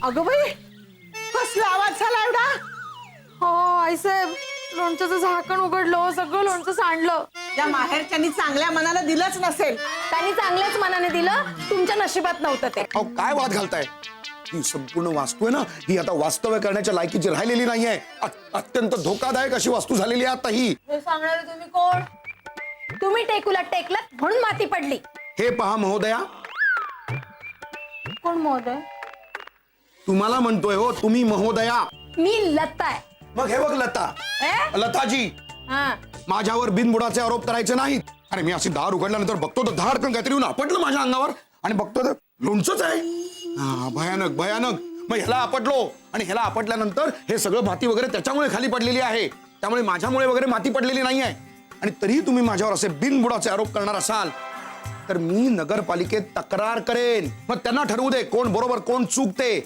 अगं बाई, कसला आवाज झाला एवढा? हो आईसाहेब, लोणच्याचं झाकण उघडलं, सगळं लोणचं सांडलं. या माहेरच्यांनी चांगल्या मनाला दिलंच नसेल. त्यांनी चांगल्याच मनाने दिलं, तुमच्या नशिबात नव्हतं ते. अहो काय वाद घालताय? ही संपूर्ण वास्तू आहे ना, ही आता वास्तव्य करण्याच्या लायकीची राहिलेली नाहीये. अत्यंत धोकादायक अशी वास्तू झालेली आहे आता ही. हे सांगणारे तुम्ही कोण? तुम्ही टेकूला टेकलात म्हणून माती पडली. हे पहा महोदया, कोण महोदय? तुम्हाला म्हणतोय हो, तुम्ही महोदया. मी लता आहे. मग हे बघ लता, लताजी, हा, माझ्यावर बिनबुडाचे आरोप करायचे नाहीत. अरे मी अशी दार उघडल्यानंतर बघतो तर धाडकन काहीतरी येऊन आपटलं माझ्या अंगावर आणि बघतो तर लोणचंच आहे. हा, भयानक भयानक. मग ह्याला आपटलो आणि ह्याला आपटल्यानंतर हे सगळं माती वगैरे त्याच्यामुळे खाली पडलेली आहे. त्यामुळे माझ्यामुळे वगैरे माती पडलेली नाहीये. आणि तरीही तुम्ही माझ्यावर असे बिनबुडाचे आरोप करणार असाल तर मी नगरपालिकेत तक्रार करेन. मग त्यांना ठरवू दे कोण बरोबर कोण चुकते.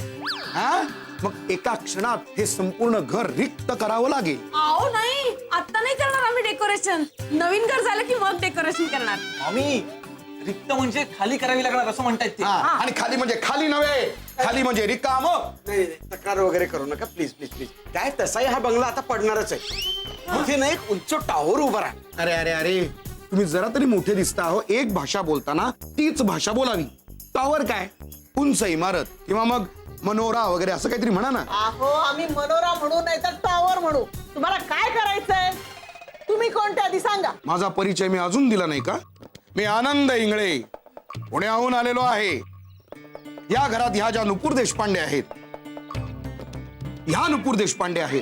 हा, मग एका क्षणात हे संपूर्ण घर रिक्त करावं लागेल. आओ नाही, आता नाही करणार आम्ही डेकोरेशन. नवीन घर झालं की मग डेकोरेशन करणार. आम्ही रिक्त म्हणजे खाली करावी लागणार असं म्हणतायत ते. आणि खाली म्हणजे खाली नव्हे, खाली म्हणजे रिकाम. नाही तक्रार वगैरे करू नका प्लीज प्लीज प्लीज. काय तसाही हा बंगला आता पडणारच आहे. इथे ना एक उंच टावर उभा राहा. अरे अरे अरे, तुम्ही जरा तरी मोठे दिसता हो. एक भाषा बोलताना तीच भाषा बोलावी. टावर काय, उंच इमारत किंवा मग मनोरा वगैरे असं काहीतरी म्हणा ना. अहो, आम्ही मनोरा म्हणू नाही तर टॉवर म्हणू. तुम्हाला काय करायचंय? तुम्ही कोणते आधी सांगा. माझा परिचय मी अजून दिला नाही का? मी आनंद इंगळे, पुण्याहून आलेलो आहे. या घरात ह्या ज्या नुपूर देशपांडे आहेत, ह्या नुपूर देशपांडे आहेत.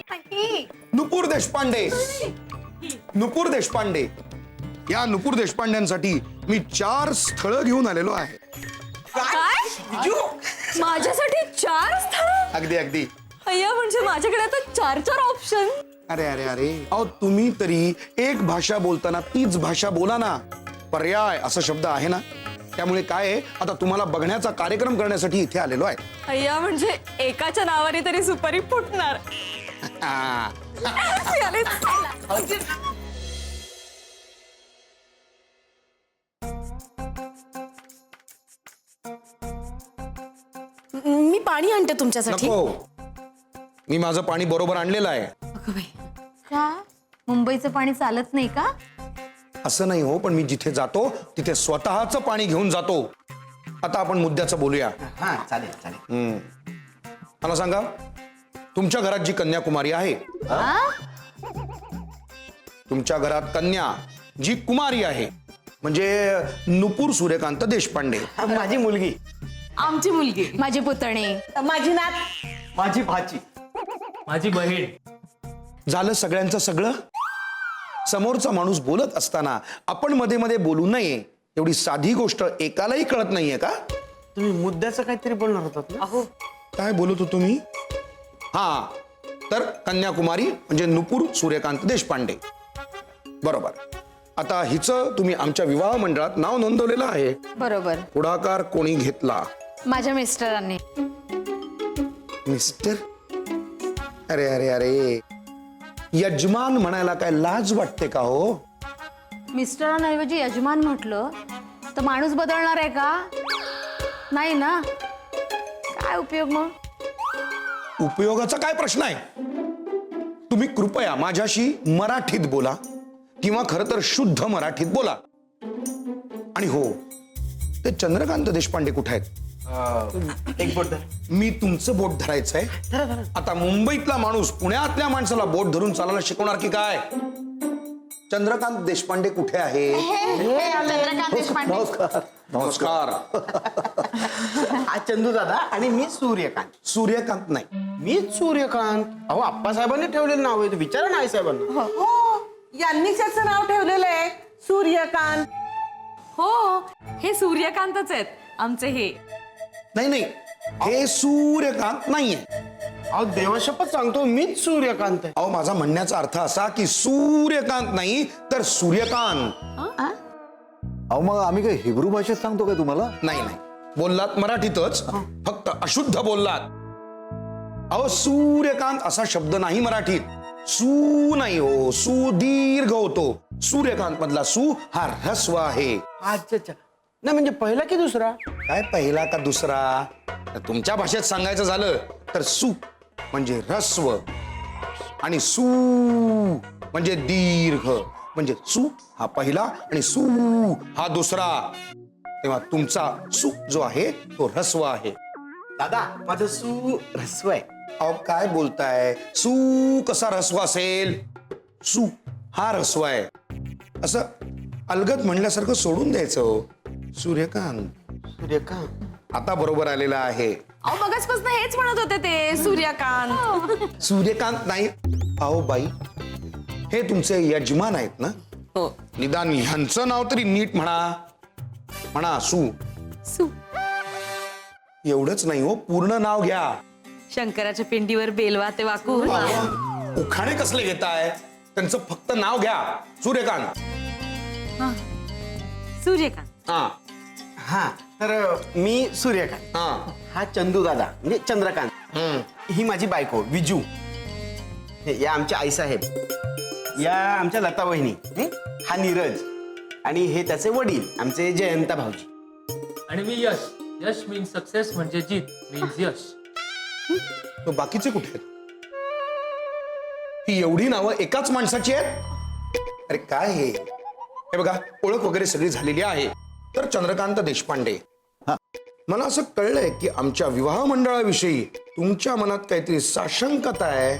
नुपूर देशपांडे, नुपूर देशपांडे, या नुपूर देशपांड्यांसाठी मी 4 स्थळं घेऊन आलेलो आहे. काय? माझ्यासाठी 4 स्थळ? अगदी अगदी. अय्या, म्हणजे माझ्याकडे आता 4 ऑप्शन. अरे अरे अरे, अहो तुम्ही तरी एक भाषा बोलताना तीच भाषा बोला ना. पर्याय असा शब्द आहे ना. त्यामुळे काय आहे, आता तुम्हाला बघण्याचा कार्यक्रम करण्यासाठी इथे आलेलो आहे. अय्या, म्हणजे एकाच्या नावाने तरी सुपारी फुटणार. मी पाणी आणते तुमच्यासाठी. नको, मी माझं पाणी बरोबर आणलेलं आहे. का? मुंबईचं पाणी चालत नाही का? असं नाही हो, पण मी जिथे जातो तिथे स्वतःचं पाणी घेऊन जातो. आता आपण मुद्द्याचं बोलूया. हा चालेल चालेल. मला सांगा, तुमच्या घरात जी कन्याकुमारी आहे, तुमच्या घरात कन्या जी कुमारी आहे म्हणजे नुपूर सूर्यकांत देशपांडे, माझी मुलगी, आमची मुलगी, माझी पुतणी, माझी नात, माझी भाची, माझी बहीण. झालं सगळ्यांचं सगळं. समोरचा माणूस बोलत असताना आपण मध्ये मध्ये बोलू नये, एवढी साधी गोष्ट एकालाही कळत नाहीये का? तुम्ही मुद्द्याचं काहीतरी बोलणार होतात ना. अहो काय बोलत होतो मी? हा, तर कन्याकुमारी म्हणजे नुपूर सूर्यकांत देशपांडे, बरोबर. आता हिचं तुम्ही आमच्या विवाह मंडळात नाव नोंदवलेलं आहे. बरोबर, पुढाकार कोणी घेतला? माझ्या मिस्टरांनी. मिस्टर? अरे अरे अरे, यजमान म्हणायला काय लाज वाटते का हो? मिस्टरांऐवजी यजमान म्हटलं तर माणूस बदलणार आहे का? नाही ना. काय उपयोग मग? उपयोगाचा काय प्रश्न आहे? तुम्ही कृपया माझ्याशी मराठीत बोला किंवा खरं तर शुद्ध मराठीत बोला. आणि हो, ते चंद्रकांत देशपांडे कुठे आहेत? एक बोट धर. मी तुमचं बोट धरायचंय? आता मुंबईतला माणूस पुण्यातल्या माणसाला बोट धरून चालायला शिकवणार की काय? चंद्रकांत देशपांडे कुठे आहे? नमस्कार. नमस्कार. हा चंदू दादा आणि मी सूर्यकांत. सूर्यकांत नाही, मीच सूर्यकांत. अहो आप्पासाहेबांनी ठेवलेलं नाव आहे, विचारा ना आईसाहेबांना. हो, यांनीच याचं नाव ठेवलेलं आहे सूर्यकांत. हो, हे सूर्यकांतच आहेत आमचे. हे नाही नाही, हे सूर्यकांत नाहीये. अहो देवाशपथ सांगतो, मीच सूर्यकांत आहे. अहो माझा म्हणण्याचा अर्थ असा की सूर्यकांत नाही तर सूर्यकांत. अहो मग आम्ही काय हिब्रू भाषेत सांगतो काय तुम्हाला? नाही नाही, बोललात मराठीतच, फक्त अशुद्ध बोललात. अहो सूर्यकांत असा शब्द नाही मराठीत. सू नाही हो, सु दीर्घ होतो. सूर्यकांत मधला सू हा ऱ्हस्व आहे. अच्छा अच्छा. नाही म्हणजे पहिला की दुसरा? काय पहिला का दुसरा? तर तुमच्या भाषेत सांगायचं झालं तर सु म्हणजे ऱ्हस्व आणि सू म्हणजे दीर्घ. म्हणजे सु हा पहिला आणि सू हा दुसरा. तेव्हा तुमचा सु जो आहे तो ऱ्हस्व आहे. दादा माझं सु ऱ्हस्व आहे. अहो काय बोलताय? सू कसा ऱ्हस्व असेल? सू हा ऱ्हस्व आहे. असं अलगद म्हणल्यासारखं सोडून द्यायचं हो. सूर्यकांत. सूर्यकांत. आता बरोबर आलेला आहे. अहो मगाचपासून हेच म्हणत होते ते सूर्यकांत. सूर्यकांत नाही. अहो बाई, हे तुमचे यजमान आहेत ना? हो. निदान ह्यांचं नाव तरी नीट म्हणा. म्हणा सू. सू. एवढंच नाही हो, पूर्ण नाव घ्या. शंकराच्या पिंडीवर बेलवाते वाकून. उखाणे कसले घेताय? त्यांचं फक्त नाव घ्या. सूर्यकांत. सूर्यकांत. हा हा तर मी सूर्यकांत. हा. हा चंदू दादा म्हणजे चंद्रकांत. ही माझी बायको विजू. या आमच्या आईसाहेब. या आमच्या लता वहिनी. हा नीरज. आणि हे त्याचे वडील आमचे जयंता भाऊजी. आणि मी यश. यश मीन्स सक्सेस म्हणजे जीत मीन्स यश. तो बाकीचे कुठे आहेत? ही एवढी नावं एकाच माणसाची आहेत? अरे काय हे बघा, ओळख वगैरे सगळी झालेली आहे. तर चंद्रकांत देशपांडे. मला असं कळलंय की आमच्या विवाह मंडळाविषयी तुमच्या मनात काहीतरी साशंकता आहे.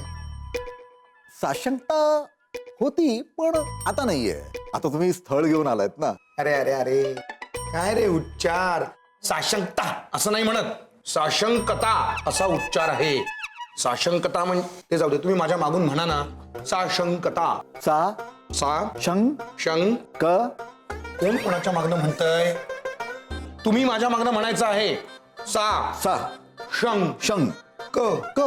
साशंकता होती पण आता नाहीये. आता तुम्ही स्थळ घेऊन आलायत ना. अरे अरे अरे काय रे उच्चार? साशंकता असं नाही म्हणत, साशंकता असा उच्चार आहे. साशंकता म्हणजे ते जाऊ दे, तुम्ही माझ्या मागून म्हणा ना. साशंकता. सा सा शं शं क. कोण कोणाच्या मागणं म्हणतंय? तुम्ही माझ्या मागणं म्हणायचं आहे. सा सा शं शं क क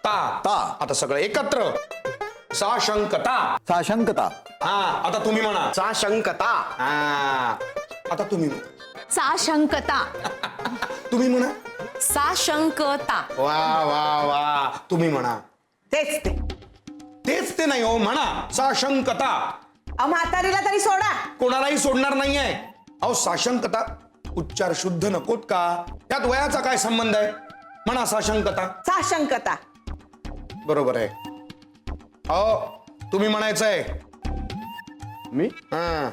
ता. ता. आता सगळं एकत्र. साशंकता. साशंकता. हा आता तुम्ही म्हणा. साशंकता. हा आता तुम्ही म्हणा. साशंकता. तुम्ही म्हणा. साशंकता. वा वा वा. तुम्ही म्हणा. तेच ते. तेच ते नाही हो, म्हणा साशंकता. म्हातारीला तरी सोडा. कोणालाही सोडणार नाहीये. अहो साशंकता उच्चार शुद्ध नकोत का? त्यात वयाचा काय संबंध आहे? म्हणा साशंकता. साशंकता. बरोबर आहे. अहो तुम्ही म्हणायचंय. मी हा.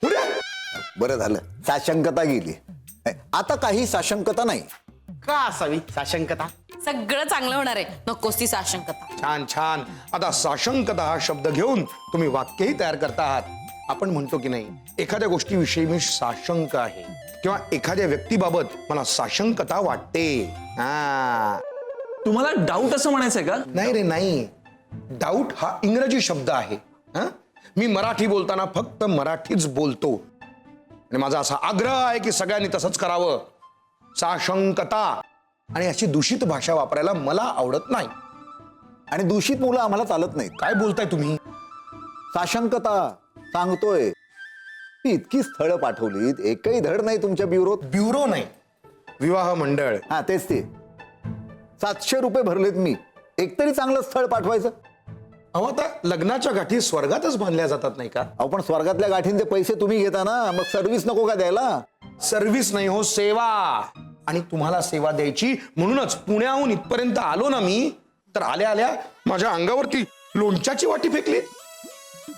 उड्या. बरं झालं साशंकता गेली. आता काही साशंकता नाही. का असावी साशंकता? सगळं चांगलं होणार आहे. नकोस ती साशंकता. छान छान. आता साशंकता हा शब्द घेऊन तुम्ही वाक्यही तयार करता आहात. आपण म्हणतो की नाही, एखाद्या गोष्टीविषयी मी साशंक आहे किंवा एखाद्या व्यक्तीबाबत मला साशंकता वाटते. हा. तुम्हाला डाऊट असं म्हणायचंय का? नाही रे नाही. डाऊट हा इंग्रजी शब्द आहे. हा? मी मराठी बोलताना फक्त मराठीच बोलतो आणि माझा असा आग्रह आहे की सगळ्यांनी तसंच करावं. साशंकता. आणि अशी दूषित भाषा वापरायला मला आवडत नाही. आणि दूषित मुलं आम्हाला चालत नाहीत. काय बोलताय तुम्ही? साशंकता सांगतोय. ती इतकी स्थळं पाठवलीत, एकही धड नाही तुमच्या ब्युरोत. ब्युरो नाही, विवाह मंडळ. हा तेच ते. 700 रुपये भरलेत मी. एकतरी चांगलं स्थळ पाठवायचं. अहो आता लग्नाच्या गाठी स्वर्गातच बांधल्या जातात नाही का? आपण स्वर्गातल्या गाठींचे पैसे तुम्ही घेता ना, मग सर्व्हिस नको का द्यायला? सर्व्हिस नाही हो, सेवा. आणि तुम्हाला सेवा द्यायची म्हणूनच पुण्याहून इथपर्यंत आलो ना मी. तर आल्या आल्या माझ्या अंगावरती लोणच्याची वाटी फेकली.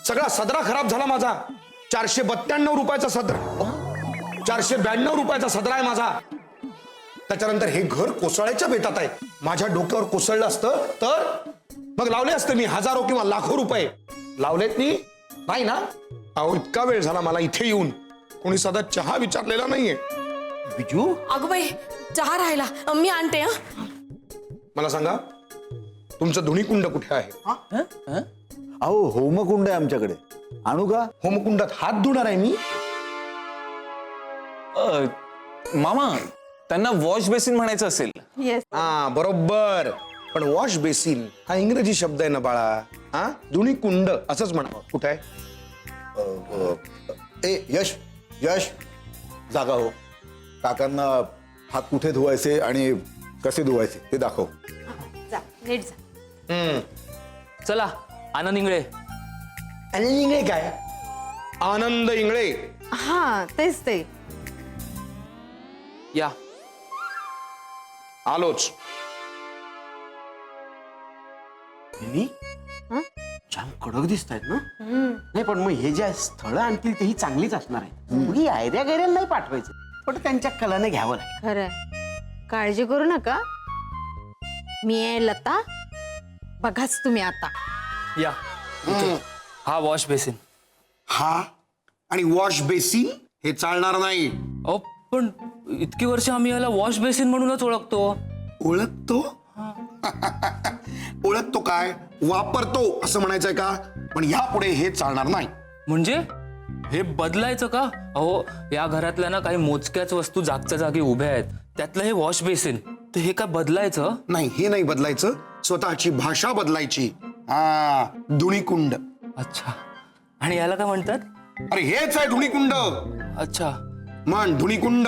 सगळा सदरा खराब झाला माझा. 492 रुपयाचा सदरा, 492 रुपयाचा सदरा आहे माझा. त्याच्यानंतर हे घर कोसळायच्या बेतात आहे. माझ्या डोक्यावर कोसळलं असतं तर मग लावले असते मी हजारो किंवा लाखो रुपये. लावलेत नाही ना. अहो इतका वेळ झाला मला इथे येऊन, कोणी साधा चहा विचारलेला नाहीये. बिजू अगं बाई, चहा राहिला, मी आणते. मला सांगा, तुमचं धुणीकुंड कुठे आहे? अहो होमकुंड आहे आमच्याकडे. आणू का? होमकुंडात हात धुणार आहे मी. मामा, त्यांना वॉश बेसिन म्हणायचं असेल. हा बरोबर. पण वॉश बेसिन हा इंग्रजी शब्द आहे ना बाळा. हा धुणीकुंड असंच म्हणावं. कुठे आहे? ए यश यश जागा हो. काकांना हात कुठे धुवायचे आणि कसे धुवायचे ते दाखव. जा, नीट जा. चला आनंद इंगळे. आणि इंगळे काय? आनंद इंगळे. हा तेच ते. या आलोच. वहिनी, छान कडक दिसत आहेत ना? नाही पण मग हे जे स्थळं आणतील तेही चांगलीच असणार आहेत. मुली आयऱ्या गैऱ्या नाही पाठवायचं, पण त्यांच्या कलाने घ्यावं लागेल. खरंय, काळजी करू नका. मी आहे लता, बघाच तुम्ही आता. या हा वॉश बेसिन. हा आणि वॉश बेसिन हे चालणार नाही. अहो पण इतकी वर्ष आम्ही याला वॉश बेसिन म्हणूनच ओळखतो. ओळखतो? ओळखतो काय, वापरतो असं म्हणायचंय का? पण यापुढे हे चालणार नाही. म्हणजे हे बदलायचं का? अहो या घरातल्या ना काही मोजक्याच वस्तू जागच्या जागी उभ्या आहेत, त्यातलं हे वॉश बेसिन. तर हे का बदलायचं? नाही, हे नाही बदलायचं, स्वतःची भाषा बदलायची. हा, धुणीकुंड. अच्छा, आणि याला काय म्हणतात? अरे हेच आहे धुणीकुंड. अच्छा, म्हण धुणीकुंड.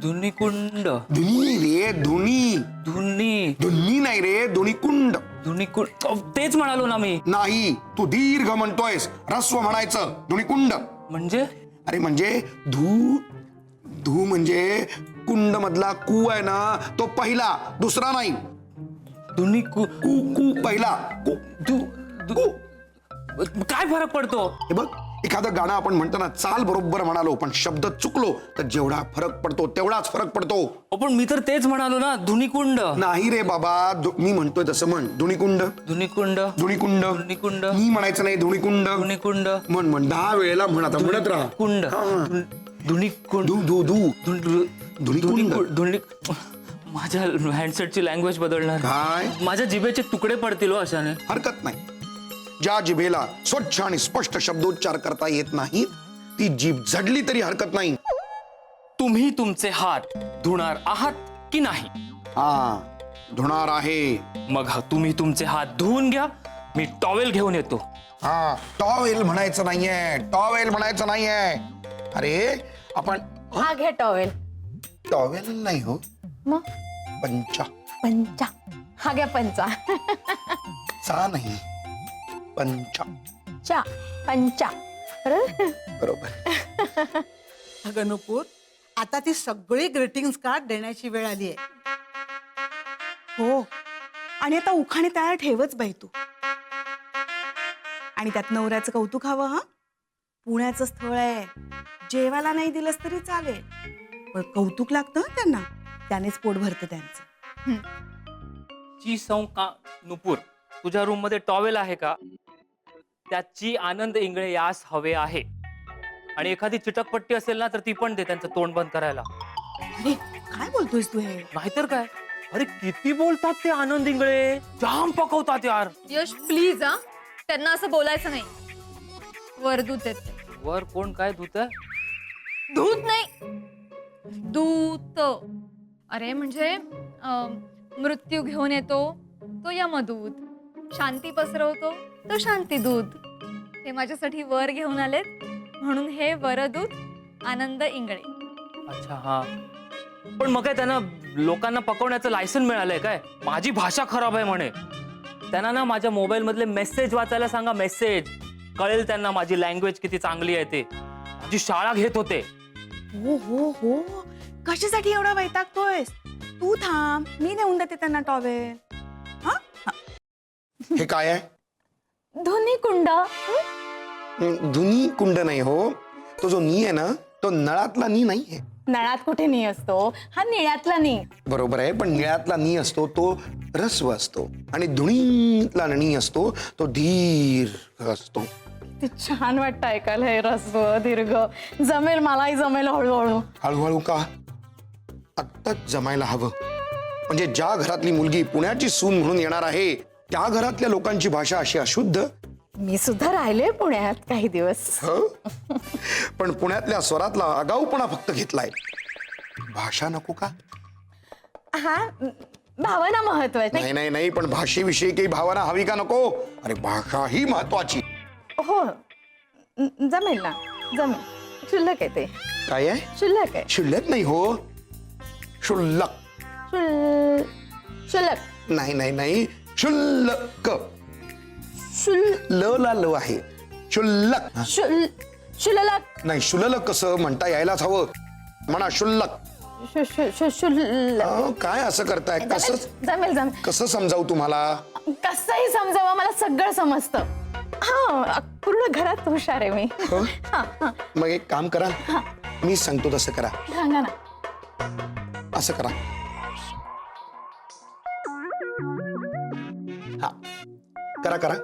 धुनीकुंड. धुनी रे, धुनी. धुनी धुनी नाही रे, धुणीकुंड. धुनीकुंड. तेच म्हणालो ना मी. नाही, तू दीर्घ म्हणतोयस, ह्रस्व म्हणायचं. धुणीकुंड म्हणजे अरे म्हणजे धू म्हणजे कुंड मधला कू आहे ना, तो पहिला, दुसरा नाही. धुनीकु कू कू पहिला कू. कू. काय फरक पडतो? हे बघ, एखादं गाणं आपण म्हणताना चाल बरोबर म्हणालो पण शब्द चुकलो तर जेवढा फरक पडतो तेवढाच फरक पडतो. पण मी तर तेच म्हणालो ना, धुनीकुंड. नाही रे बाबा, मी म्हणतोय तसं म्हण. धुणीकुंड. धुनीकुंड. धुणीकुंड. धुनीकुंड. मी म्हणायचं नाही, धुणीकुंड. धुनीकुंड. म्हण 10 वेळेला म्हण, आता म्हणत राहा. कुंड. धुनीकुंड. धू धू धू. धुणीकुंड. धुनी. माझ्या हँडसेटची लँग्वेज बदलणार. काय? माझ्या जिभेचे तुकडे पडतील हो अशाने. हरकत नाही. ज्या जिभेला स्वच्छ आणि स्पष्ट शब्दोच्चार करता येत नाही ती जीभ झडली तरी हरकत नाही. तुम्ही तुमचे हात धुणार आहात की नाही? हा, धुणार आहे. मग तुम्ही तुमचे हात धुवून घ्या, मी टॉवेल घेऊन येतो. हा, टॉवेल म्हणायचं नाहीये, टॉवेल म्हणायचं नाहीये. अरे आपण हा घ्या टॉवेल. टॉवेल नाही हो, मग पंचा. पंचा. हा घ्या पंचा. चा नाही, पंचा. चा. पंचा. बरोबर. अगं नुपूर, आता ती सगळी ग्रीटिंग्स कार्ड देण्याची वेळ आली आहे. हो, आणि आता उखाणे तयार ठेवच बाई तू. आणि त्यात नवऱ्याचं कौतुक हवं. हा, पुण्याचं स्थळ आहे, जेवायला नाही दिलंस तरी चालेल, पण कौतुक लागतं हं त्यांना, त्यानेच पोट भरतं त्यांचं. ची सौ का नुपूर, तुझ्या रूम मध्ये टॉवेल आहे का? त्याची आनंद इंगळे यास हवे आहे. आणि एखादी चिटकपट्टी असेल ना तर ती पण दे, त्यांचं तोंड बंद करायला. अरे काय बोलतोयस तू हे? नाहीतर काय. अरे किती बोलतात ते आनंद इंगळे, जाम पकवतात यार. यश प्लीज, हा त्यांना असं बोलायचं नाही. वरदूत आहेत ते. वर कोण काय धुत? दूत नाही, दूत. अरे म्हणजे मृत्यू घेऊन येतो तो यमदूत, शांती पसरवतो तो शांतीदूत. हे माझ्यासाठी वर घेऊन आलेत, म्हणून हे वरदूत आनंद इंगळे. अच्छा, हा. पण मग काय त्यांना लोकांना पकवण्याचं लायसन मिळालंय काय? माझी भाषा खराब आहे म्हणे. त्यांना ना माझ्या मोबाईल मधले मेसेज वाचायला सांगा, मेसेज. कळेल त्यांना माझी लँग्वेज किती चांगली आहे ते. माझी शाळा घेत होते. हो हो हो, कशासाठी एवढा वैतागतोयस? तू थांब, मी नेऊन देते त्यांना टॉवेल. हा, हे काय आहे? धुनीकुंड. धुनी कुंड नाही हो, तो जो नी आहे ना तो नळातला नी नाहीये. नळात कुठे नी असतो, हा निळ्यातला नी. बरोबर आहे, पण निळातला नी असतो तो ह्रस्व असतो आणि धुणीतला नी असतो तो दीर्घ असतो. ते छान वाटतं ऐकायला, हे रस्व दीर्घ. जमेल, मलाही जमेल हळूहळू. हळूहळू का? आत्ताच जमायला हवं. म्हणजे ज्या घरातली मुलगी पुण्याची सून म्हणून येणार आहे त्या घरातल्या लोकांची भाषा अशी अशुद्ध. मी सुद्धा राहिले पुण्यात काही दिवस. हो? पण पुण्यातल्या स्वरातला आगाऊपणा फक्त घेतलाय, भाषा नको का? हा, भावना महत्वाची. नाही नाही नाही, पण भाषेविषयी काही भावना हवी का नको? अरे भाषा ही महत्वाची. हो, जमेल ना, जमेल. शुल्लक आहे ते. काय आहे? शुल्लक आहे. शुल्लक नाही हो, शुल्लक. शुल्लक नाही नाही नाही, शुल्लक. ल ला ल आहे. शुल्लक. शुल्लक नाही शुल्लक कसं म्हणता यायलाच हवं. म्हणा शुल्लक. शुल्लक काय असं करताय? कसं जमेल जमेल. कसं समजावू तुम्हाला? कसंही समजावं, मला सगळं समजतं. हा, पूर्ण घरात हुशार आहे मी. हो? हा हा, मग एक काम करा, मी सांगतो तसं करा. सांगा ना. असं करा. हा करा करा.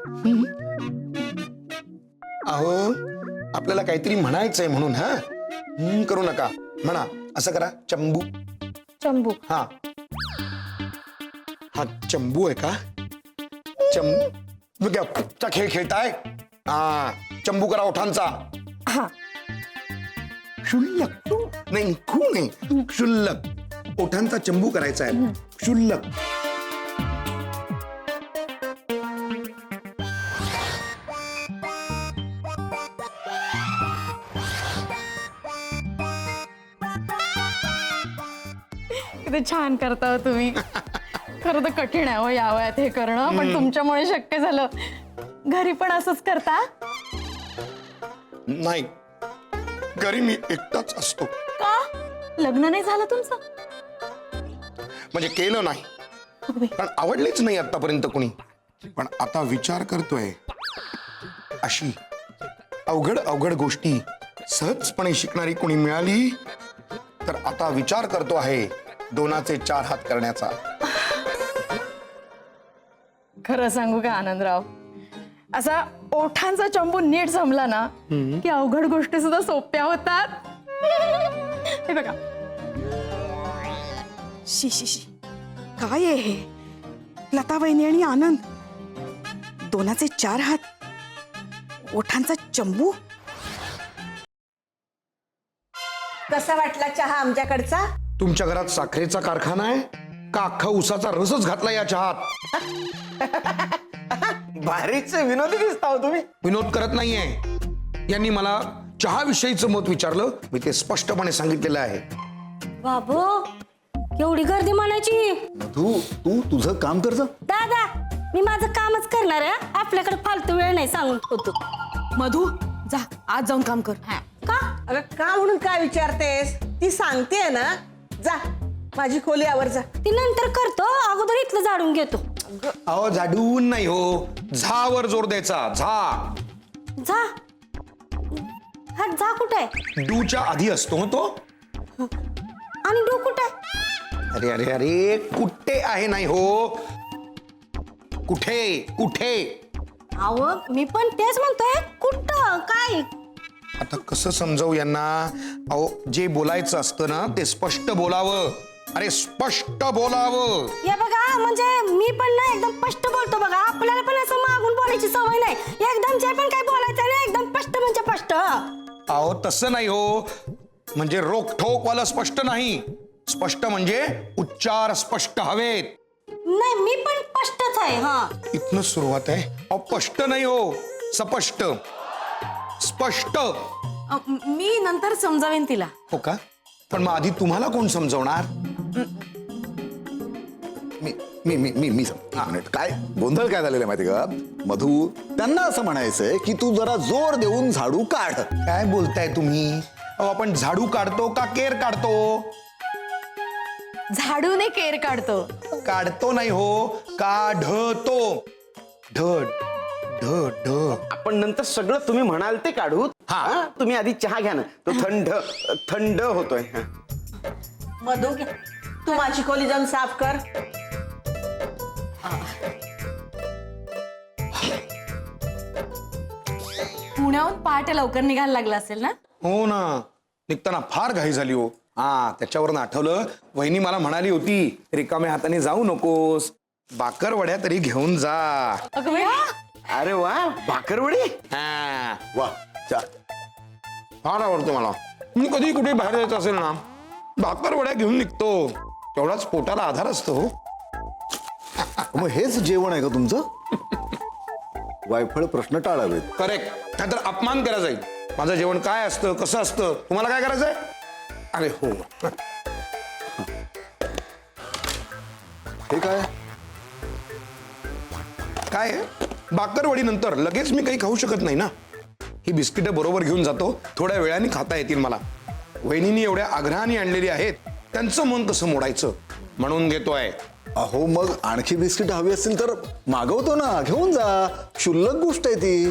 अहो आपल्याला काहीतरी म्हणायचंय म्हणून हा करू नका. म्हणा असं करा. चंबू. चंबू. हा हा चंबू आहे का? चंबू चा खेळ खेळताय? हा चंबू करा ओठांचा. हा. शुल्लक नाही खूप नाही. शुल्लक ओठांचा चंबू करायचा आहे. शुल्लक. किती छान करता हो तुम्ही. खरं तर कठीण आहे हो या वयात हे करणं, पण तुमच्यामुळे शक्य झालं. घरी पण असंच करता? नाही घरी मी एकटाच असतो. का? लग्न नाही झालं तुमचं? म्हणजे केलं नाही पण आवडलीच नाही आतापर्यंत कोणी. पण आता विचार करतोय अशी अवघड अवघड गोष्टी सहजपणे शिकणारी कोणी मिळाली तर आता विचार करतो आहे दोनाचे 4 हात करण्याचा. खरं सांगू का आनंदराव, असा ओठांचा चंबू नीट जमला ना की अवघड गोष्टी सुद्धा सोप्या होतात. हे बघा. शी शी शी, काय आहे हे? लता वहिनी आणि आनंद दोनाचे 4 हात, ओठांचा चंबू. कसा वाटला चहा आमच्याकडचा? तुमच्या घरात साखरेचा कारखाना आहे का अख्खा उसाचा रसच घातला या चहात? भारीच विनोदी दिसता हो तुम्ही. विनोद करत नाहीये. यांनी मला चहाविषयीचं मत विचारलं, मी ते स्पष्टपणे सांगितलेलं आहे. बाबू एवढी गर्दी म्हणायची. तू तू तुझं काम कर जा. दादा मी माझं कामच करणार आहे. आपल्याकडे फालतू वेळ नाही सांगून होतो. मधू जा आज जाऊन काम कर. का? अगं का म्हणून काय विचारतेस? ती सांगते ना. जा माझी खोली आवर जा. ती नंतर करतो, अगोदर इथलं झाडून घेतो. अहो झाडून नाही हो, झावर जोर द्यायचा. झा. जा. हा जा कुठे आहे? डूच्या आधी असतो तो. आणि डो कुठे आहे? अरे अरे अरे कुठे आहे नाही हो, कुठे कुठे. अहो मी पण तेच म्हणतोय, कुठं काय? आता कसं समजावू यांना? अहो जे बोलायचं असतं ना ते स्पष्ट बोलावं. अरे स्पष्ट बोलावं. हे बघा, म्हणजे मी पण ना एकदम स्पष्ट बोलतो बघा. आपल्याला पण असं मागून बोलायची सवय नाही. एकदम जे पण काय बोलायचं ना एकदम स्पष्ट म्हणजे स्पष्ट. अहो तसं नाही हो, म्हणजे रोखठोक वाला स्पष्ट नाही. स्पष्ट म्हणजे उच्चार स्पष्ट हवेत. नाही मी पण स्पष्टच आहे. हा इथनं सुरुवात आहे. अहो स्पष्ट नाही हो, स्पष्ट. स्पष्ट. मी नंतर समजावेन तिला. हो का? पण मग आधी तुम्हाला कोण समजवणार? मी मी मी मी मी एक मिनिट. काय गोंधळ काय झालेला आहे माहिती का मधू? त्यांना असं म्हणायचंय की तू जरा जोर देऊन झाडू काढ. काय बोलताय तुम्ही? अहो आपण झाडू काढतो का केर काढतो? झाडूने केर काढतो. काढतो नाही हो, काढतो. ढ ढ ढ. आपण नंतर सगळं तुम्ही म्हणाल ते काढू. हा तुम्ही आधी चहा घ्या ना, तो थंड थंड होतोय. हा. मधू तू माझी खोली जाऊन साफ कर. पुण्याहून पहाटे लवकर निघायला लागला असेल ना? हो ना, निघताना फार घाई झाली हो. हा त्याच्यावरून आठवलं, वहिनी मला म्हणाली होती रिकाम्या हाताने जाऊ नकोस, बाकरवड्या तरी घेऊन जा. अगं बाई, अरे वा, भाकरवडी. हा वा चा. फार आवडतो मला. मी कधी कुठे बाहेर जायचं असेल ना बाकरवड्या घेऊन निघतो. तेवढाच पोटाला आधार असतो. मग हेच जेवण आहे का तुमचं? वायफळ प्रश्न टाळावेत. करेक्ट. नाहीतर अपमान करा जाईल. माझं जेवण काय असतं, कसं असतं, तुम्हाला काय करायचंय? अरे हो. हे काय? काय बाकरवडी नंतर लगेच मी काही खाऊ शकत नाही ना. ही बिस्किटं बरोबर घेऊन जातो, थोड्या वेळाने खाता येतील मला. वहिनींनी एवढ्या आग्रहाने आणलेली आहेत, त्यांचं मन कसं मोडायचं म्हणून घेतोय. अहो मग आणखी बिस्किट हवी असतील तर मागवतो ना, घेऊन जा. क्षुल्लक गोष्ट आहे ती.